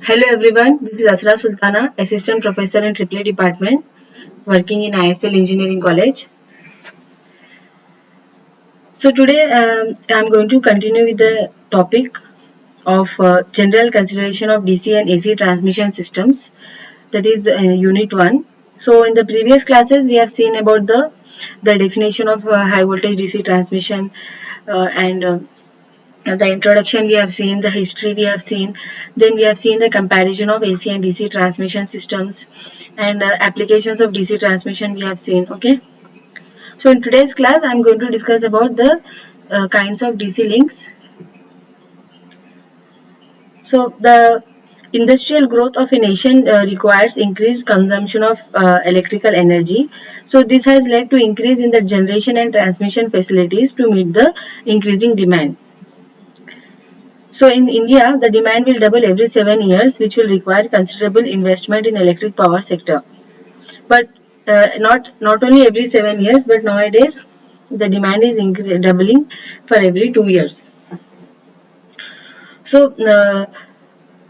Hello everyone, this is Asra Sultana, Assistant Professor in AAA Department, working in ISL Engineering College. So today I'm going to continue with the topic of general consideration of DC and AC transmission systems, that is Unit 1. So in the previous classes we have seen about the definition of high voltage DC transmission and the introduction we have seen, the history we have seen, then we have seen the comparison of AC and DC transmission systems and applications of DC transmission we have seen. Okay, so in today's class I'm going to discuss about the kinds of DC links. So the industrial growth of a nation requires increased consumption of electrical energy. So this has led to increase in the generation and transmission facilities to meet the increasing demand. So in India, the demand will double every 7 years, which will require considerable investment in electric power sector. But not only every 7 years, but nowadays the demand is doubling for every 2 years. So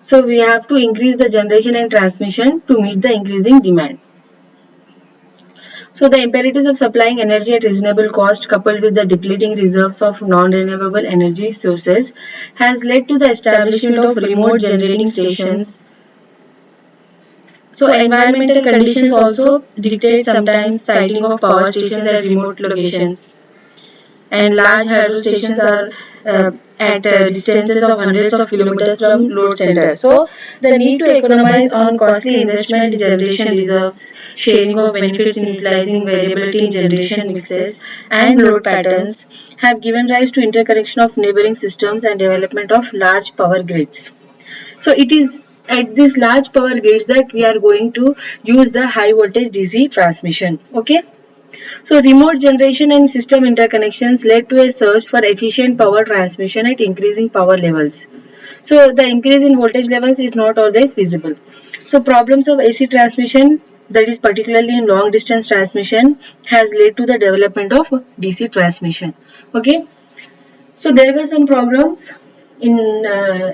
so we have to increase the generation and transmission to meet the increasing demand. So the imperatives of supplying energy at reasonable cost coupled with the depleting reserves of non-renewable energy sources has led to the establishment of remote generating stations. So environmental conditions also dictate sometimes siting of power stations at remote locations. And large hydro stations are at distances of hundreds of kilometers from load centers. So the need to economize on costly investment in generation reserves, sharing of benefits in utilizing variability in generation mixes and load patterns have given rise to interconnection of neighboring systems and development of large power grids. So it is at these large power grids that we are going to use the high voltage DC transmission. Okay. So remote generation and system interconnections led to a surge for efficient power transmission at increasing power levels. So the increase in voltage levels is not always visible. So problems of AC transmission, that is particularly in long distance transmission, has led to the development of DC transmission. Okay. So there were some problems in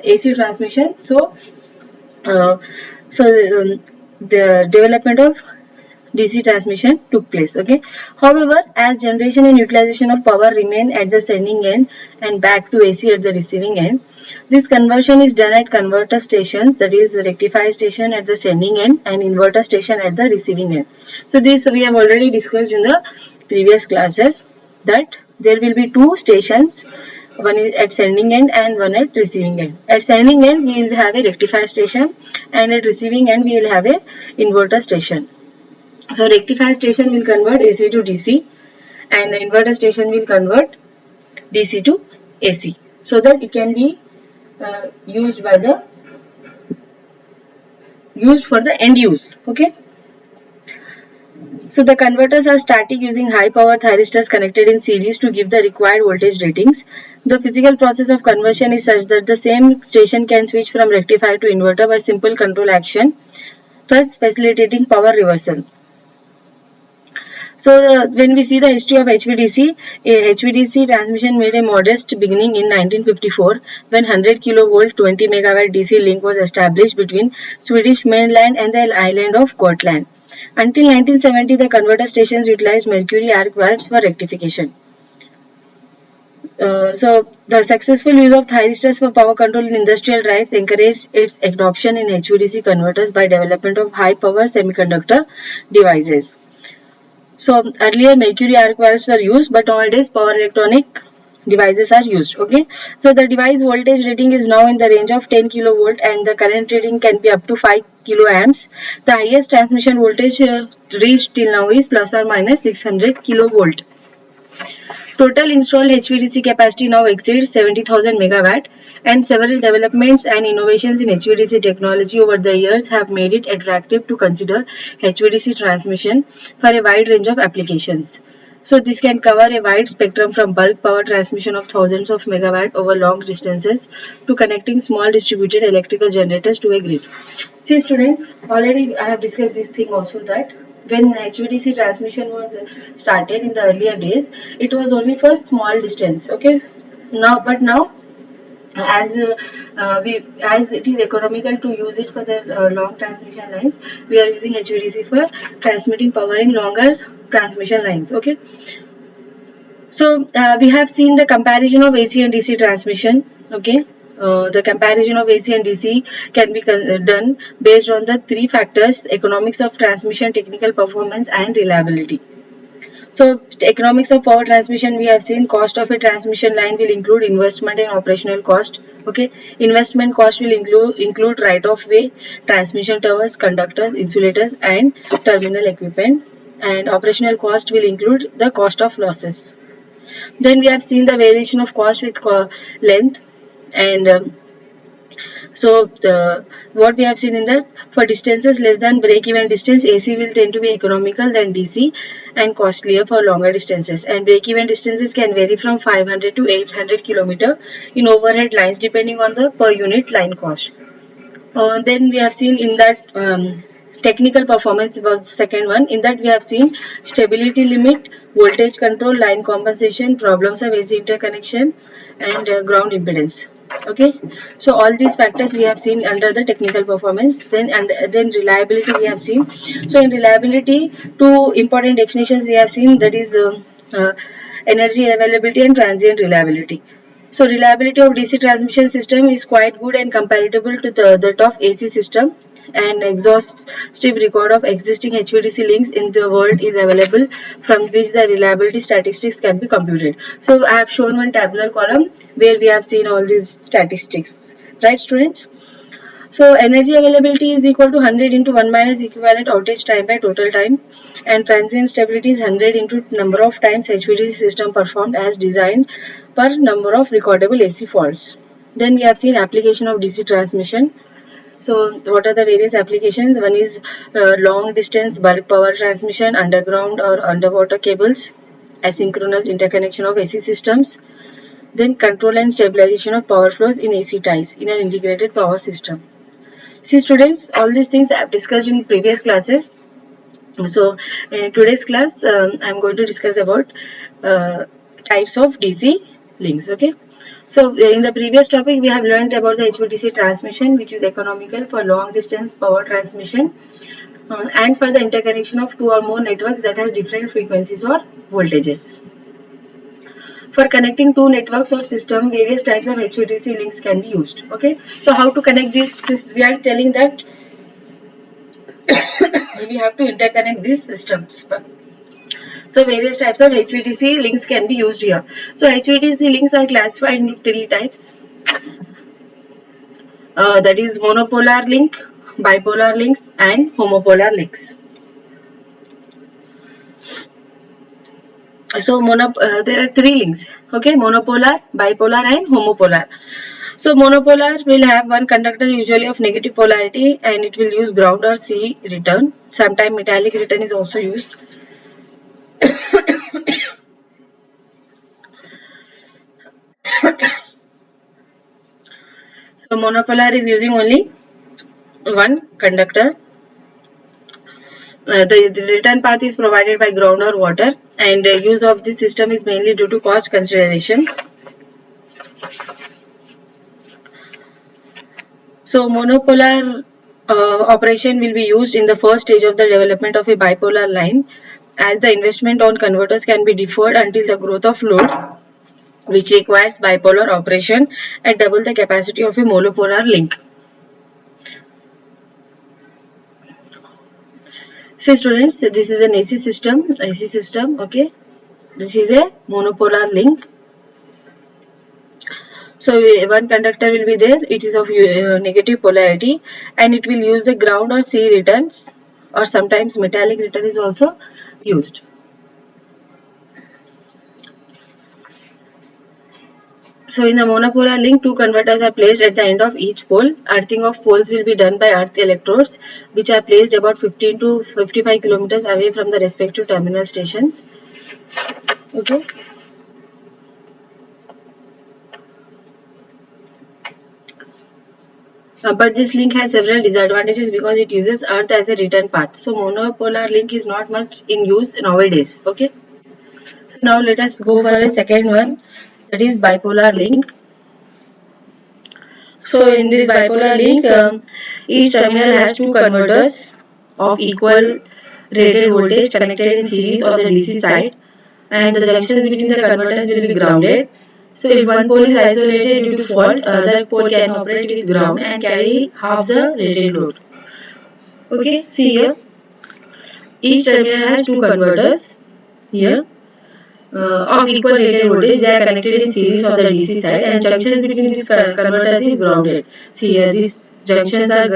AC transmission. Uh, the development of DC transmission took place. Okay. However, as generation and utilization of power remain at the sending end and back to AC at the receiving end, this conversion is done at converter stations, that is the rectifier station at the sending end and inverter station at the receiving end. So this we have already discussed in the previous classes, that there will be two stations, one is at sending end and one at receiving end. At sending end we will have a rectifier station and at receiving end we will have a inverter station. So rectifier station will convert AC to DC and the inverter station will convert DC to AC, so that it can be used for the end use. Okay. So the converters are static using high power thyristors connected in series to give the required voltage ratings. The physical process of conversion is such that the same station can switch from rectifier to inverter by simple control action, thus facilitating power reversal. So when we see the history of HVDC, HVDC transmission made a modest beginning in 1954 when 100 kilovolt 20 megawatt DC link was established between Swedish mainland and the island of Gotland. Until 1970, the converter stations utilized mercury arc valves for rectification. So the successful use of thyristors for power control in industrial drives encouraged its adoption in HVDC converters by development of high power semiconductor devices. So earlier mercury arc valves were used, but nowadays power electronic devices are used. Okay. So the device voltage rating is now in the range of 10 kilovolt and the current rating can be up to 5 kiloamps. The highest transmission voltage reached till now is plus or minus 600 kilovolt. Total installed HVDC capacity now exceeds 70,000 megawatt, and several developments and innovations in HVDC technology over the years have made it attractive to consider HVDC transmission for a wide range of applications. So this can cover a wide spectrum from bulk power transmission of thousands of megawatt over long distances to connecting small distributed electrical generators to a grid. See students, already I have discussed this thing also, that when HVDC transmission was started in the earlier days, it was only for small distance. Okay, now as it is economical to use it for the long transmission lines, we are using HVDC for transmitting power in longer transmission lines. Okay, so we have seen the comparison of AC and DC transmission. Okay, the comparison of AC and DC can be done based on the three factors: economics of transmission, technical performance, and reliability. So, the economics of power transmission, we have seen cost of a transmission line will include investment and operational cost. Okay, investment cost will include right of way, transmission towers, conductors, insulators, and terminal equipment. And operational cost will include the cost of losses. Then we have seen the variation of cost with length, and what we have seen in that, for distances less than break-even distance, AC will tend to be economical than DC and costlier for longer distances. And break-even distances can vary from 500 to 800 kilometer in overhead lines depending on the per unit line cost. Then we have seen in that technical performance was the second one. In that we have seen stability limit, voltage control, line compensation, problems of AC interconnection, and ground impedance. Okay, so all these factors we have seen under the technical performance. Then reliability we have seen. So in reliability, two important definitions we have seen, that is energy availability and transient reliability. So reliability of DC transmission system is quite good and comparable to that of AC system. An exhaustive record of existing HVDC links in the world is available, from which the reliability statistics can be computed. So I have shown one tabular column where we have seen all these statistics. Right, students? So energy availability is equal to 100 into 1 minus equivalent outage time by total time, and transient stability is 100 into number of times HVDC system performed as designed per number of recordable AC faults. Then we have seen application of DC transmission. So what are the various applications? One is long distance bulk power transmission, underground or underwater cables, asynchronous interconnection of AC systems, then control and stabilization of power flows in AC ties in an integrated power system. See students, all these things I have discussed in previous classes. So in today's class, I am going to discuss about types of DC links. Okay. So in the previous topic, we have learned about the HVDC transmission, which is economical for long distance power transmission and for the interconnection of two or more networks that has different frequencies or voltages. For connecting two networks or system, various types of HVDC links can be used. Okay. So how to connect this? We are telling that we have to interconnect these systems. So various types of HVDC links can be used here. So HVDC links are classified into three types. That is monopolar link, bipolar links, and homopolar links. So there are three links. Okay, monopolar, bipolar, and homopolar. So monopolar will have one conductor, usually of negative polarity, and it will use ground or C return. Sometimes metallic return is also used. So monopolar is using only one conductor. The return path is provided by ground or water, and use of this system is mainly due to cost considerations. So monopolar operation will be used in the first stage of the development of a bipolar line, as the investment on converters can be deferred until the growth of load, which requires bipolar operation at double the capacity of a monopolar link. See students, this is an AC system, okay. This is a monopolar link. So one conductor will be there, it is of negative polarity, and it will use the ground or C returns, or sometimes metallic return is also used. So in the monopolar link, two converters are placed at the end of each pole. Earthing of poles will be done by earth electrodes, which are placed about 15 to 55 kilometers away from the respective terminal stations. Okay. But this link has several disadvantages because it uses earth as a return path. So monopolar link is not much in use nowadays. Okay. So now let us go for a second one, that is bipolar link. So in this bipolar link, each terminal has two converters of equal rated voltage connected in series on the DC side, and the junctions between the converters will be grounded. So if one pole is isolated due to fault, other pole can operate with ground and carry half the rated load. Okay, see here, each terminal has two converters here of equal rated voltage. They are connected in series on the DC side, and junctions between these converters is grounded. See here, these junctions are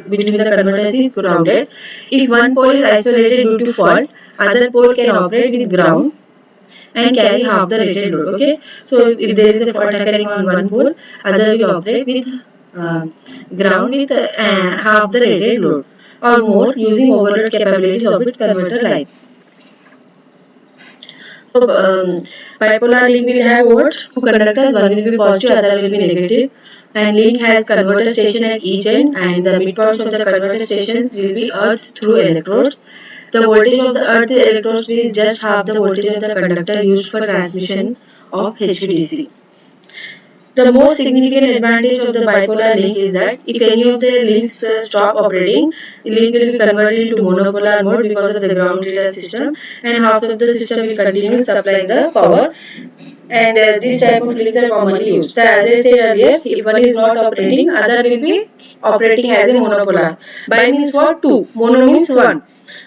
between the converters is grounded. If one pole is isolated due to fault, other pole can operate with ground and carry half the rated load. Okay, so if there is a fault occurring on one pole, other will operate with uh, ground with half the rated load or more, using overload capabilities of its converter line. So bipolar link will have what? Two conductors, one will be positive, other will be negative. And link has converter station at each end, and the midpoints of the converter stations will be earthed through electrodes. The voltage of the earthed electrodes is just half the voltage of the conductor used for transmission of HVDC. The most significant advantage of the bipolar link is that if any of the links stop operating, the link will be converted into monopolar mode because of the ground return system, and half of the system will continue supplying the power. And these type of links are commonly used. So as I said earlier, if one is not operating, other will be operating as a monopolar. Bi means what? Two. Mono means one.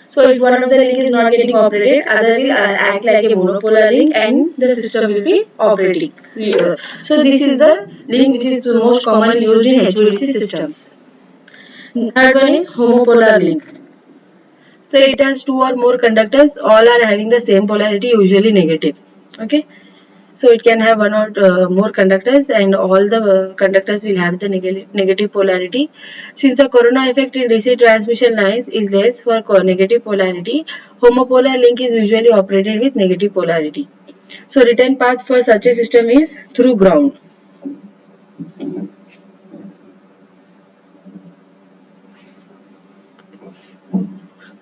So if one of the link is not getting operated, other will act like a monopolar link and the system will be operating. So this is the link which is most commonly used in HVDC systems. Third one is homopolar link. So it has two or more conductors, all are having the same polarity, usually negative. Okay. So it can have one or more conductors, and all the conductors will have the negative polarity. Since the corona effect in DC transmission lines is less for negative polarity, homopolar link is usually operated with negative polarity. So return path for such a system is through ground.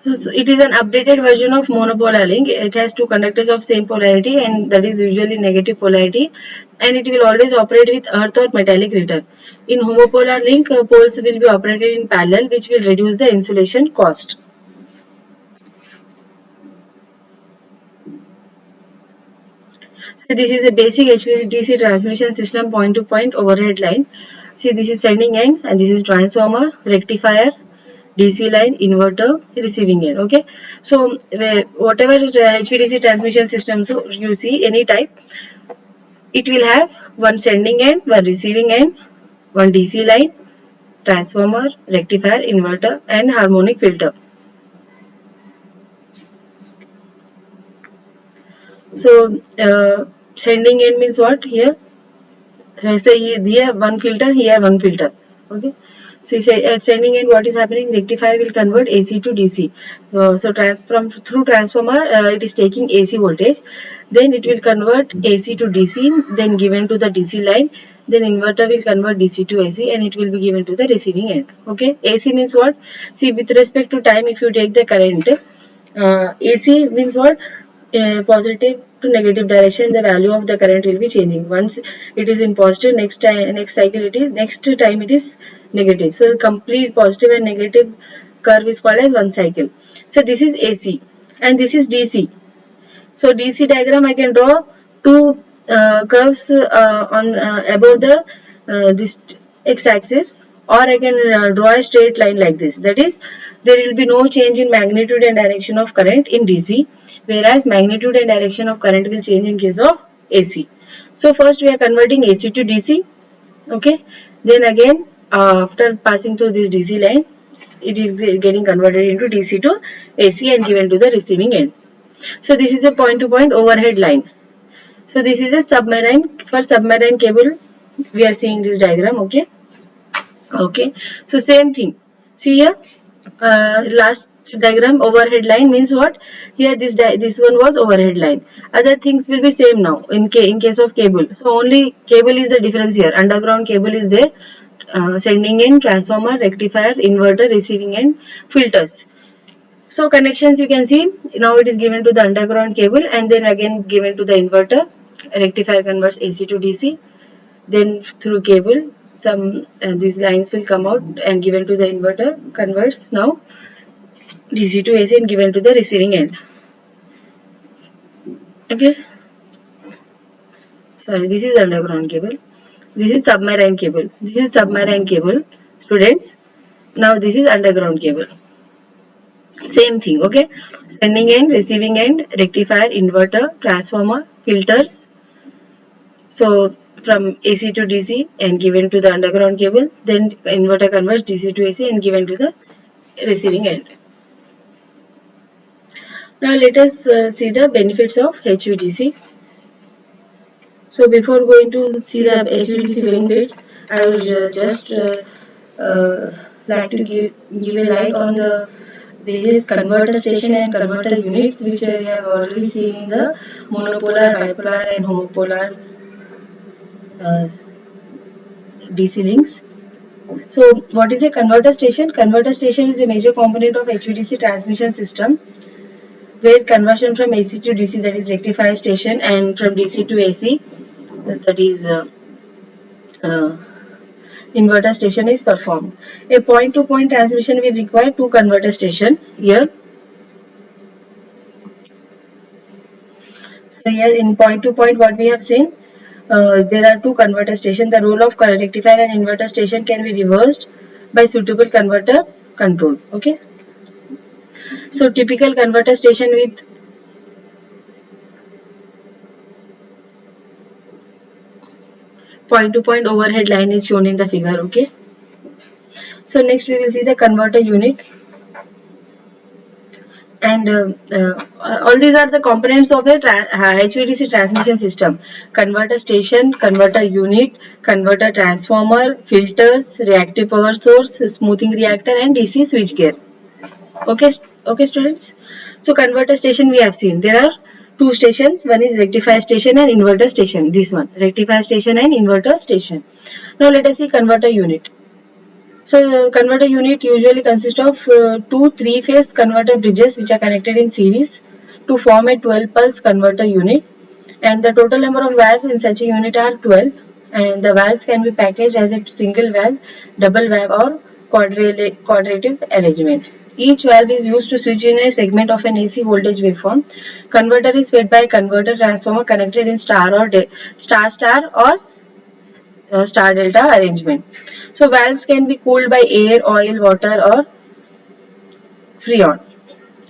So it is an updated version of monopolar link. It has two conductors of same polarity, and that is usually negative polarity, and it will always operate with earth or metallic return. In homopolar link, poles will be operated in parallel, which will reduce the insulation cost. So this is a basic HVDC transmission system point to point overhead line. See, this is sending end and this is transformer, rectifier, DC line, inverter, receiving end. Okay, so whatever HVDC transmission system so you see any type, it will have one sending end, one receiving end, one DC line, transformer, rectifier, inverter, and harmonic filter. So sending end means what here? Say here one filter, here one filter. Okay. So say at sending end, what is happening? Rectifier will convert AC to DC. So through transformer, it is taking AC voltage. Then it will convert AC to DC. Then given to the DC line. Then inverter will convert DC to AC, and it will be given to the receiving end. Okay. AC means what? See, with respect to time, if you take the current, AC means what? Positive to negative direction, the value of the current will be changing. Once it is in positive, next cycle it is, next time it is negative. So complete positive and negative curve is called as one cycle. So this is AC and this is DC. So DC diagram I can draw two curves on above the this x-axis, or I can draw a straight line like this. That is, there will be no change in magnitude and direction of current in DC, whereas magnitude and direction of current will change in case of AC. So first we are converting AC to DC. Okay, then again after passing through this DC line, it is getting converted into DC to AC and given to the receiving end. So this is a point-to-point overhead line. So this is a submarine. For submarine cable, we are seeing this diagram. Okay. Okay. So same thing. See here, last diagram overhead line means what? Here this one was overhead line. Other things will be same now in case of cable. So only cable is the difference here. Underground cable is there. Sending in transformer, rectifier, inverter, receiving end, filters. So connections you can see now it is given to the underground cable and then again given to the inverter. Rectifier converts AC to DC, then through cable some these lines will come out and given to the inverter, converts now DC to AC and given to the receiving end. Okay, sorry, this is underground cable. This is submarine cable. This is submarine cable, students. Now this is underground cable. Same thing, okay? Sending end, receiving end, rectifier, inverter, transformer, filters. So from AC to DC and given to the underground cable. Then inverter converts DC to AC and given to the receiving end. Now let us see the benefits of HVDC. So before going to see the HVDC benefits, I would just like to give a light on the various converter station and converter units which we have already seen in the monopolar, bipolar and homopolar DC links. So what is a converter station? Converter station is a major component of HVDC transmission system where conversion from AC to DC, that is rectifier station, and from DC to AC, that is uh, inverter station, is performed. A point-to-point transmission will require two converter station. Here in point-to-point, what we have seen, there are two converter stations. The role of rectifier and inverter station can be reversed by suitable converter control. Okay. So typical converter station with point-to-point overhead line is shown in the figure. Okay. So next we will see the converter unit. And all these are the components of the HVDC transmission system: converter station, converter unit, converter transformer, filters, reactive power source, smoothing reactor, and DC switchgear. Okay, okay, students. So converter station we have seen. There are two stations. One is rectifier station and inverter station. This one, rectifier station and inverter station. Now let us see converter unit. So the converter unit usually consists of two three-phase converter bridges which are connected in series to form a 12 pulse converter unit, and the total number of valves in such a unit are 12, and the valves can be packaged as a single valve, double valve, or quadrative arrangement. Each valve is used to switch in a segment of an AC voltage waveform. Converter is fed by a converter transformer connected in star or star or star delta arrangement. So valves can be cooled by air, oil, water, or freon.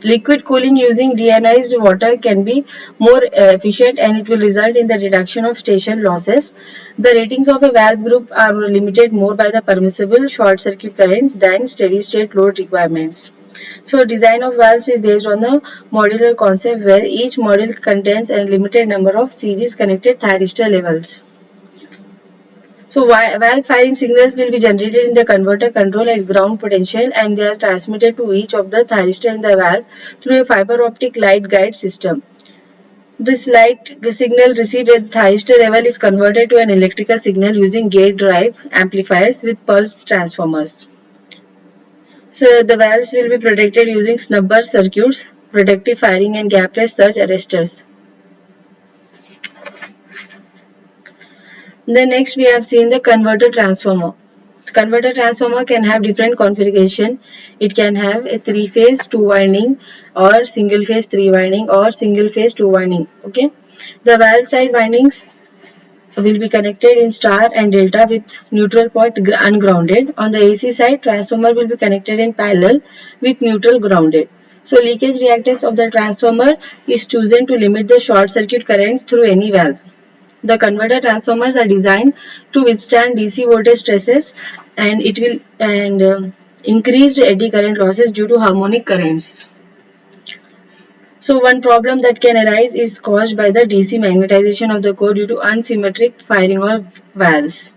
Liquid cooling using deionized water can be more efficient, and it will result in the reduction of station losses. The ratings of a valve group are limited more by the permissible short circuit currents than steady state load requirements. So design of valves is based on the modular concept where each module contains a limited number of series connected thyristor levels. So valve firing signals will be generated in the converter control at ground potential, and they are transmitted to each of the thyristor in the valve through a fiber optic light guide system. This light signal received at thyristor level is converted to an electrical signal using gate drive amplifiers with pulse transformers. So the valves will be protected using snubber circuits, protective firing, and gapless surge arresters. Then next we have seen the converter transformer. Converter transformer can have different configuration. It can have a 3-phase 2-winding, or single phase 3-winding, or single phase 2-winding. Okay. The valve side windings will be connected in star and delta with neutral point ungrounded. On the AC side, transformer will be connected in parallel with neutral grounded. So leakage reactance of the transformer is chosen to limit the short circuit currents through any valve. The converter transformers are designed to withstand DC voltage stresses, and it will increased eddy current losses due to harmonic currents. So one problem that can arise is caused by the DC magnetization of the core due to unsymmetric firing of valves.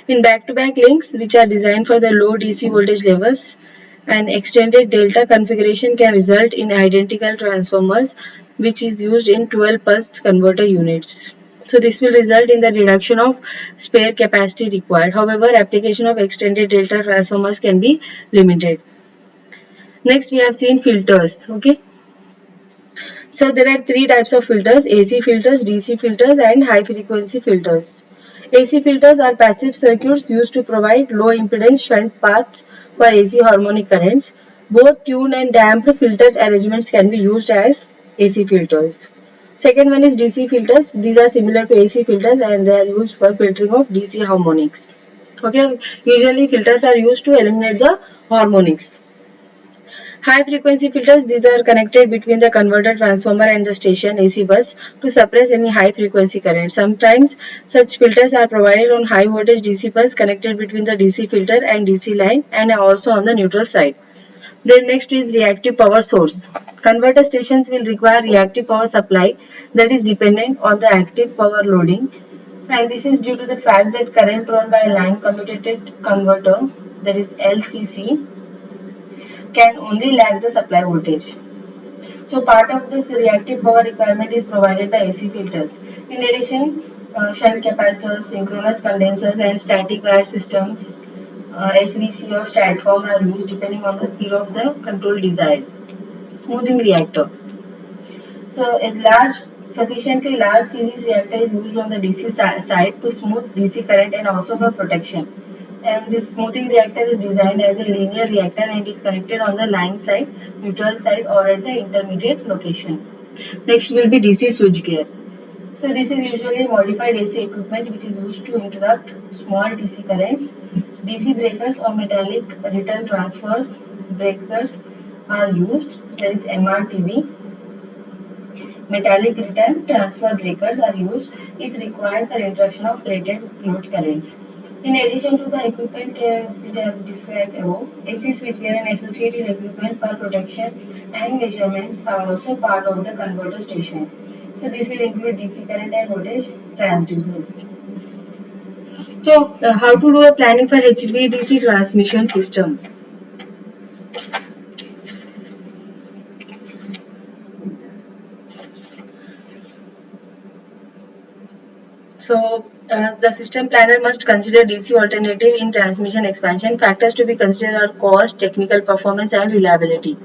In back-to-back links, which are designed for the low DC voltage levels, an extended delta configuration can result in identical transformers, which is used in 12 pulse converter units. So this will result in the reduction of spare capacity required. However, application of extended delta transformers can be limited. Next, we have seen filters. Okay. So there are three types of filters: AC filters, DC filters, and high frequency filters. AC filters are passive circuits used to provide low impedance shunt paths for AC harmonic currents. Both tuned and damped filter arrangements can be used as AC filters. Second one is DC filters. These are similar to AC filters and they are used for filtering of DC harmonics. Okay, usually filters are used to eliminate the harmonics. High frequency filters, these are connected between the converter transformer and the station AC bus to suppress any high frequency current. Sometimes such filters are provided on high voltage DC bus connected between the DC filter and DC line and also on the neutral side. Then next is reactive power source. Converter stations will require reactive power supply that is dependent on the active power loading, and this is due to the fact that current drawn by a line commutated converter, that is LCC, can only lag the supply voltage. So part of this reactive power requirement is provided by AC filters. In addition, shunt capacitors, synchronous condensers and static wire systems, SVC or STATCOM, are used depending on the speed of the control desired. Smoothing reactor. So a sufficiently large series reactor is used on the DC side to smooth DC current and also for protection. And this smoothing reactor is designed as a linear reactor and is connected on the line side, neutral side or at the intermediate location. Next will be DC switchgear. So this is usually modified AC equipment which is used to interrupt small DC currents. DC breakers or metallic return transfers breakers are used. There is MRTB. Metallic return transfer breakers are used if required for interruption of rated load currents. In addition to the equipment which I have described above, AC switchgear and associated equipment for protection and measurement are also part of the converter station. So this will include DC current and voltage transducers. So how to do a planning for HVDC transmission system? So, the system planner must consider DC alternative in transmission expansion. Factors to be considered are cost, technical performance, and reliability.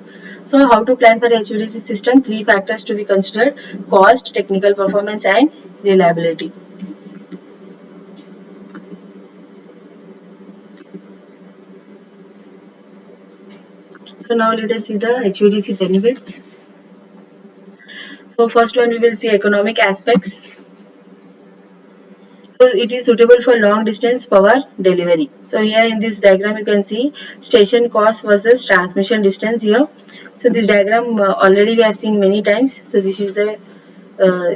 So, how to plan for HVDC system? Three factors to be considered: cost, technical performance, and reliability. So, now let us see the HVDC benefits. So, first one we will see economic aspects. So it is suitable for long distance power delivery. So here in this diagram you can see station cost versus transmission distance here. So this diagram already we have seen many times. So this is the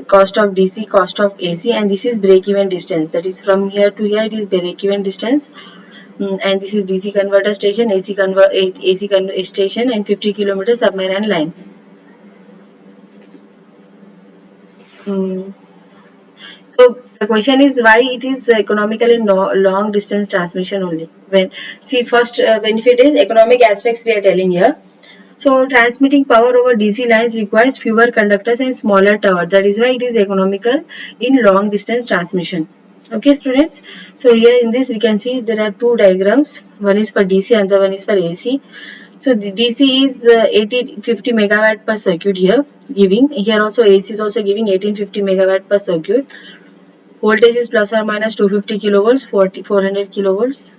cost of DC, cost of AC, and this is break even distance. That is from here to here it is break even distance. And this is DC converter station, AC station, and 50 km submarine line. Mm. So the question is why it is economical in long distance transmission only. When see first benefit is economic aspects we are telling here. So transmitting power over DC lines requires fewer conductors and smaller tower. That is why it is economical in long distance transmission. Okay students. So here in this we can see there are two diagrams. One is for DC and the one is for AC. So the DC is 1850 megawatt per circuit here giving. Here also AC is also giving 1850 megawatt per circuit. Voltage is plus or minus 250 kilovolts, 400 kilovolts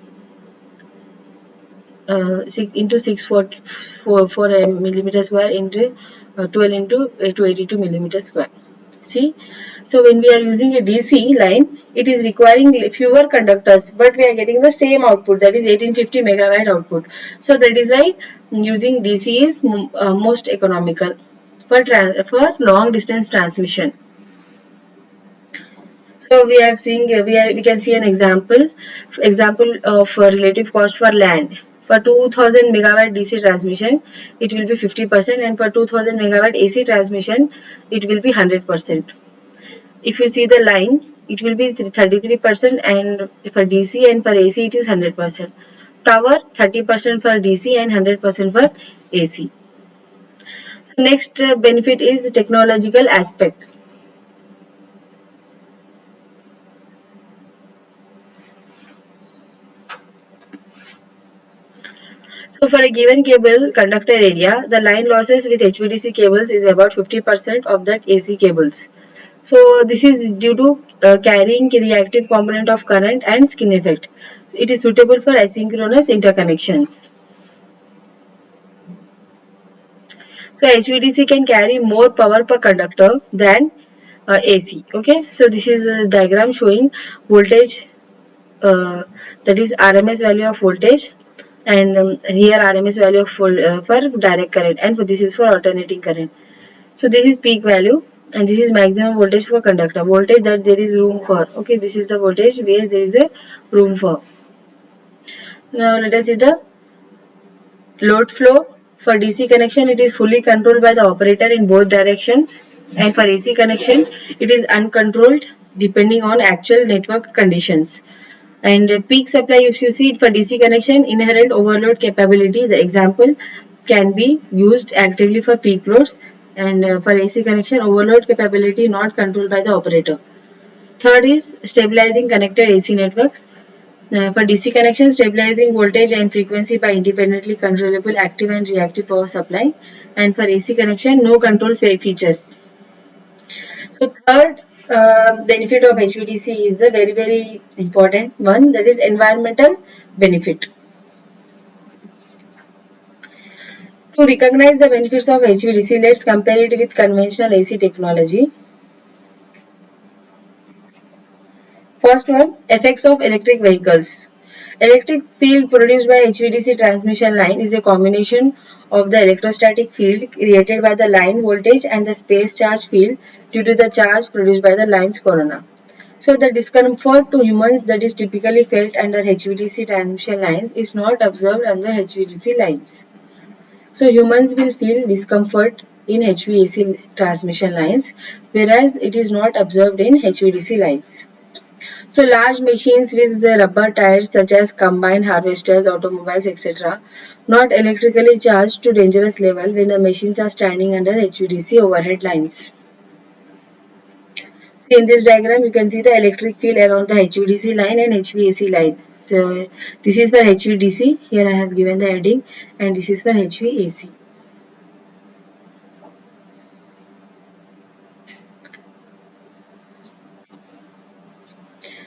into 644 millimeter square into 12 into 282 millimeter square. See, so when we are using a DC line, it is requiring fewer conductors, but we are getting the same output, that is 1850 megawatt output. So that is why using DC is most economical for long distance transmission. So we have seen we can see an example of relative cost for land. For 2000 megawatt DC transmission, it will be 50%, and for 2000 megawatt AC transmission, it will be 100%. If you see the line, it will be 33%, and for DC and for AC, it is 100%. Tower 30% for DC and 100% for AC. So next benefit is technological aspect. So for a given cable conductor area, the line losses with HVDC cables is about 50% of that AC cables. So this is due to carrying reactive component of current and skin effect. So it is suitable for asynchronous interconnections. So HVDC can carry more power per conductor than AC. Okay, so this is a diagram showing voltage, that is RMS value of voltage, and here RMS value of for direct current, and this is for alternating current. So this is peak value, and this is maximum voltage for conductor, voltage that there is room for. Okay, this is the voltage where there is a room for. Now let us see the load flow. For DC connection, it is fully controlled by the operator in both directions, and for AC connection, it is uncontrolled depending on actual network conditions. And peak supply, if you see it for DC connection, inherent overload capability, the example can be used actively for peak loads, and for AC connection, overload capability not controlled by the operator. Third is stabilizing connected AC networks. For DC connection, stabilizing voltage and frequency by independently controllable active and reactive power supply. And for AC connection, no control features. So third benefit of HVDC is the very important one, that is environmental benefit. To recognize the benefits of HVDC, let's compare it with conventional AC technology. First one, effects of electric vehicles. Electric field produced by HVDC transmission line is a combination of the electrostatic field created by the line voltage and the space charge field due to the charge produced by the line's corona. So the discomfort to humans that is typically felt under HVDC transmission lines is not observed under HVDC lines. So humans will feel discomfort in HVAC transmission lines, whereas it is not observed in HVDC lines. So large machines with the rubber tires such as combine harvesters, automobiles, etc. not electrically charged to dangerous level when the machines are standing under HVDC overhead lines. So in this diagram you can see the electric field around the HVDC line and HVAC line. So this is for HVDC, here I have given the heading, and this is for HVAC.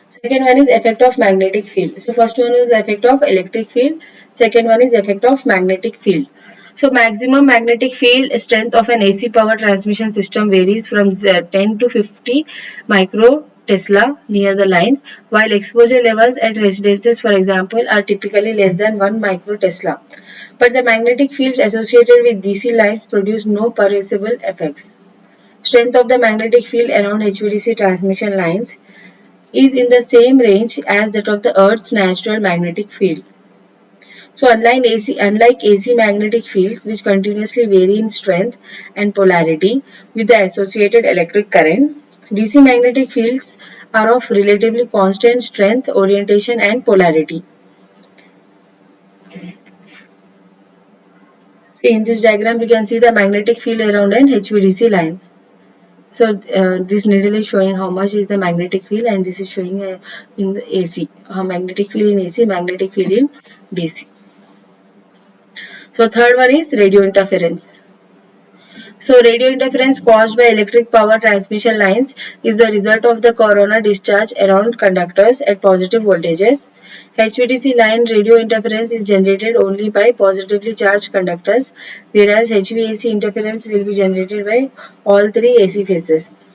Second one is effect of magnetic field. So first one is effect of electric field. Second one is effect of magnetic field. So maximum magnetic field strength of an AC power transmission system varies from 10 to 50 micro Tesla near the line, while exposure levels at residences, for example, are typically less than 1 micro Tesla. But the magnetic fields associated with DC lines produce no perceptible effects. Strength of the magnetic field around HVDC transmission lines is in the same range as that of the Earth's natural magnetic field. So unlike AC magnetic fields which continuously vary in strength and polarity with the associated electric current, DC magnetic fields are of relatively constant strength, orientation and polarity. See, in this diagram we can see the magnetic field around an HVDC line. So this needle is showing how much is the magnetic field, and this is showing in the AC, magnetic field in AC, magnetic field in DC. So third one is radio interference. So radio interference caused by electric power transmission lines is the result of the corona discharge around conductors at positive voltages. HVDC line radio interference is generated only by positively charged conductors, whereas HVAC interference will be generated by all three AC phases.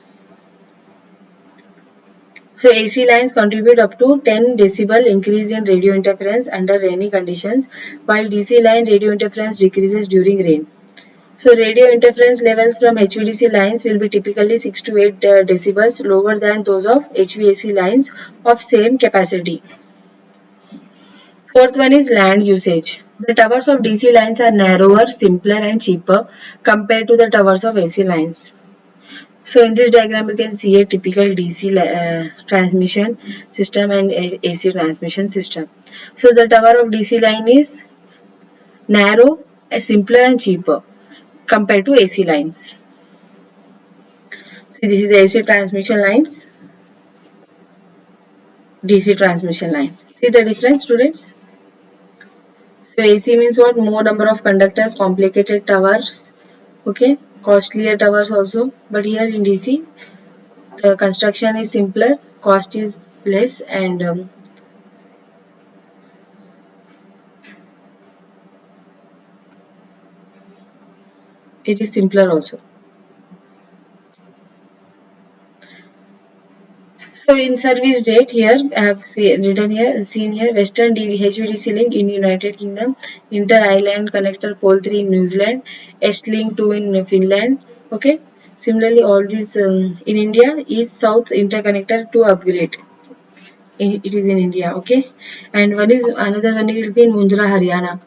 So AC lines contribute up to 10 decibel increase in radio interference under rainy conditions, while DC line radio interference decreases during rain. So radio interference levels from HVDC lines will be typically 6 to 8 decibels lower than those of HVAC lines of same capacity. Fourth one is land usage. The towers of DC lines are narrower, simpler and cheaper compared to the towers of AC lines. So in this diagram you can see a typical DC transmission system and AC transmission system. So the tower of DC line is narrow, simpler and cheaper compared to AC lines. So this is the AC transmission lines, DC transmission line. See the difference, students? So AC means what? More number of conductors, complicated towers, okay, costlier towers also. But here in DC, the construction is simpler, cost is less, and it is simpler also. So in service date here, I have written here, seen here, Western HVDC link in United Kingdom, Inter Island Connector Pole 3 in New Zealand, East Link 2 in Finland. Okay. Similarly, all these in India, East South Interconnector to upgrade. It is in India. Okay. And one is another one will be in Mundra, Haryana,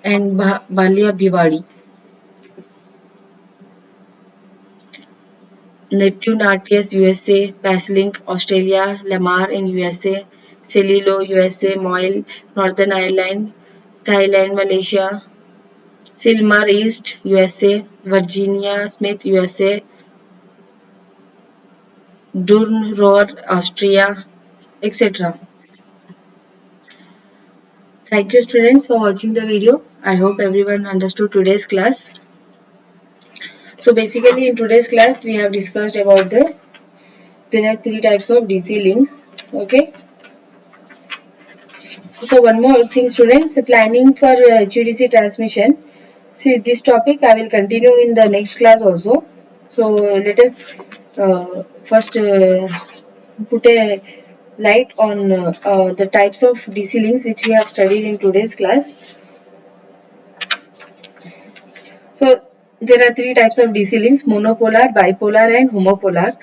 and Balia Bhiwadi. Neptune RTS USA, Basslink Australia, Lamar in USA, Celilo USA, Moyle, Northern Ireland, Thailand, Malaysia, Silmar East USA, Virginia Smith USA, Durn Rohr Austria, etc. Thank you students for watching the video. I hope everyone understood today's class. So basically in today's class we have discussed about there are three types of DC links. Okay. So one more thing students, planning for HVDC transmission. See this topic I will continue in the next class also. So let us first put a light on the types of DC links which we have studied in today's class. So there are three types of DC links: monopolar, bipolar and homopolar.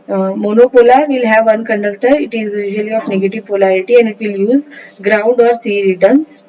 Monopolar will have one conductor. It is usually of negative polarity and it will use ground or C returns.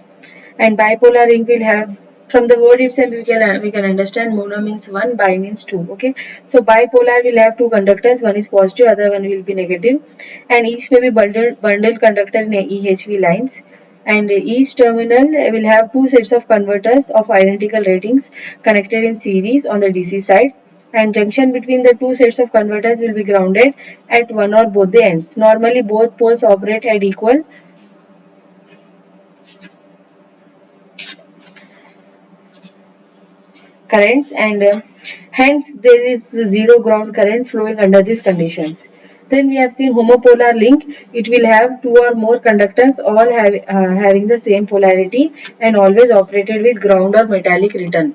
And bipolar ring will have, from the word itself we can understand mono means one, bi means two. Okay, so bipolar will have two conductors, one is positive, other one will be negative, and each may be bundled conductor in EHV lines, and each terminal will have two sets of converters of identical ratings connected in series on the DC side, and junction between the two sets of converters will be grounded at one or both the ends. Normally both poles operate at equal currents, and hence there is zero ground current flowing under these conditions. Then we have seen homopolar link. It will have two or more conductors all having the same polarity and always operated with ground or metallic return.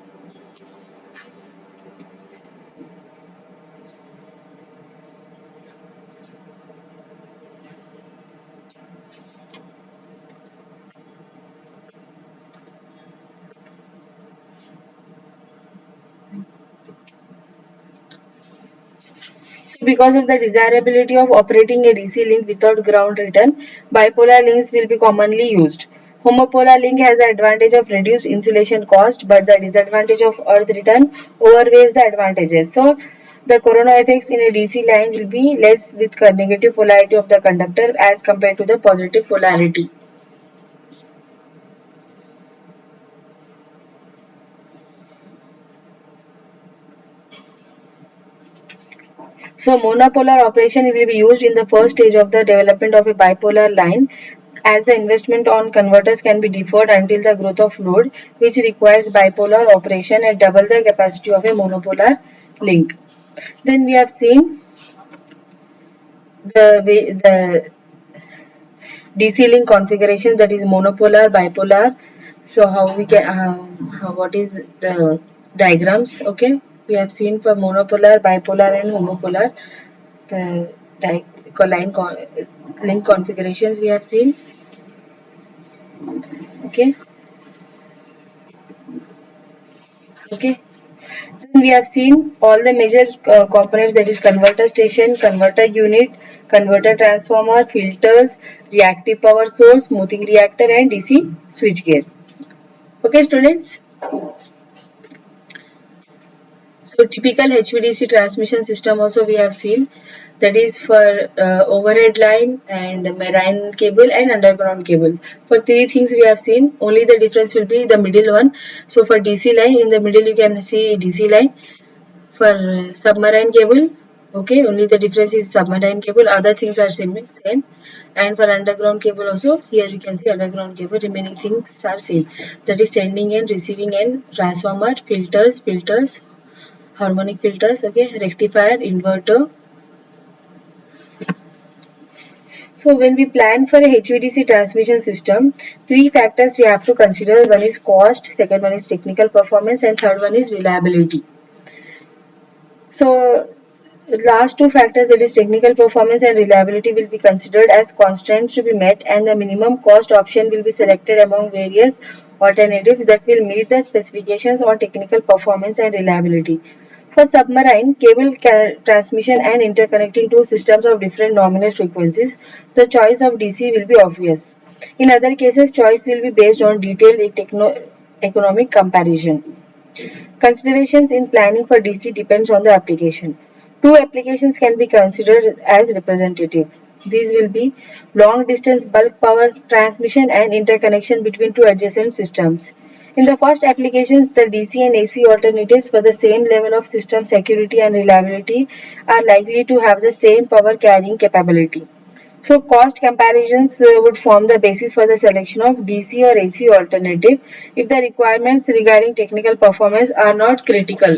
Because of the desirability of operating a DC link without ground return, bipolar links will be commonly used. Homopolar link has the advantage of reduced insulation cost, but the disadvantage of earth return overweighs the advantages. So, the corona effects in a DC line will be less with negative polarity of the conductor as compared to the positive polarity. So monopolar operation will be used in the first stage of the development of a bipolar line, as the investment on converters can be deferred until the growth of load, which requires bipolar operation at double the capacity of a monopolar link. Then we have seen the DC link configuration, that is monopolar, bipolar. So how we can what is the diagrams? Okay, we have seen for monopolar, bipolar and homopolar the line link configurations we have seen. Okay. Okay. Then we have seen all the major components, that is converter station, converter unit, converter transformer, filters, reactive power source, smoothing reactor and DC switchgear. Okay students. So typical HVDC transmission system also we have seen, that is for overhead line and marine cable and underground cable. For three things we have seen, only the difference will be the middle one. So for DC line, in the middle you can see DC line. For submarine cable, okay, only the difference is submarine cable, other things are same. And for underground cable also, here you can see underground cable, remaining things are same, that is sending and receiving and transformer, filters, harmonic filters, okay, rectifier, inverter. So when we plan for a HVDC transmission system, three factors we have to consider. One is cost, second one is technical performance, and third one is reliability. So last two factors, that is technical performance and reliability, will be considered as constraints to be met, and the minimum cost option will be selected among various alternatives that will meet the specifications on technical performance and reliability. For submarine cable transmission and interconnecting two systems of different nominal frequencies, the choice of DC will be obvious. In other cases, choice will be based on detailed economic comparison. Considerations in planning for DC depends on the application. Two applications can be considered as representative. These will be long distance bulk power transmission and interconnection between two adjacent systems. In the first applications, the DC and AC alternatives for the same level of system security and reliability are likely to have the same power carrying capability. So cost comparisons would form the basis for the selection of DC or AC alternative if the requirements regarding technical performance are not critical.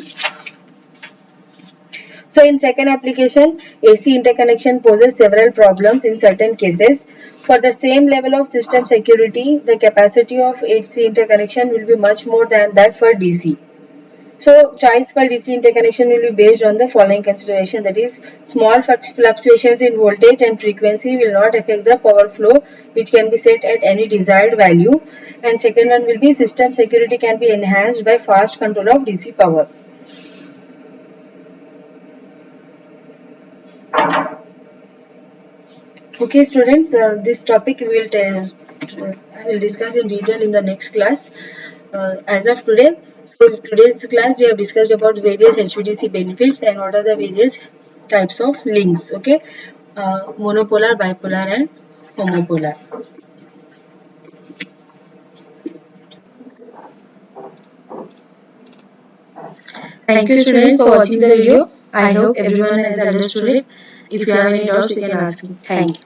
So in second application, AC interconnection poses several problems in certain cases. For the same level of system security, the capacity of AC interconnection will be much more than that for DC. So choice for DC interconnection will be based on the following consideration, that is small fluctuations in voltage and frequency will not affect the power flow, which can be set at any desired value, and second one will be system security can be enhanced by fast control of DC power. Okay students, this topic I will discuss in detail in the next class. As of today, so today's class we have discussed about various HVDC benefits and what are the various types of links. Okay, monopolar, bipolar, and homopolar. Thank you students for watching the video. I hope everyone has understood it. If you have any doubts, you can ask me. Thank you.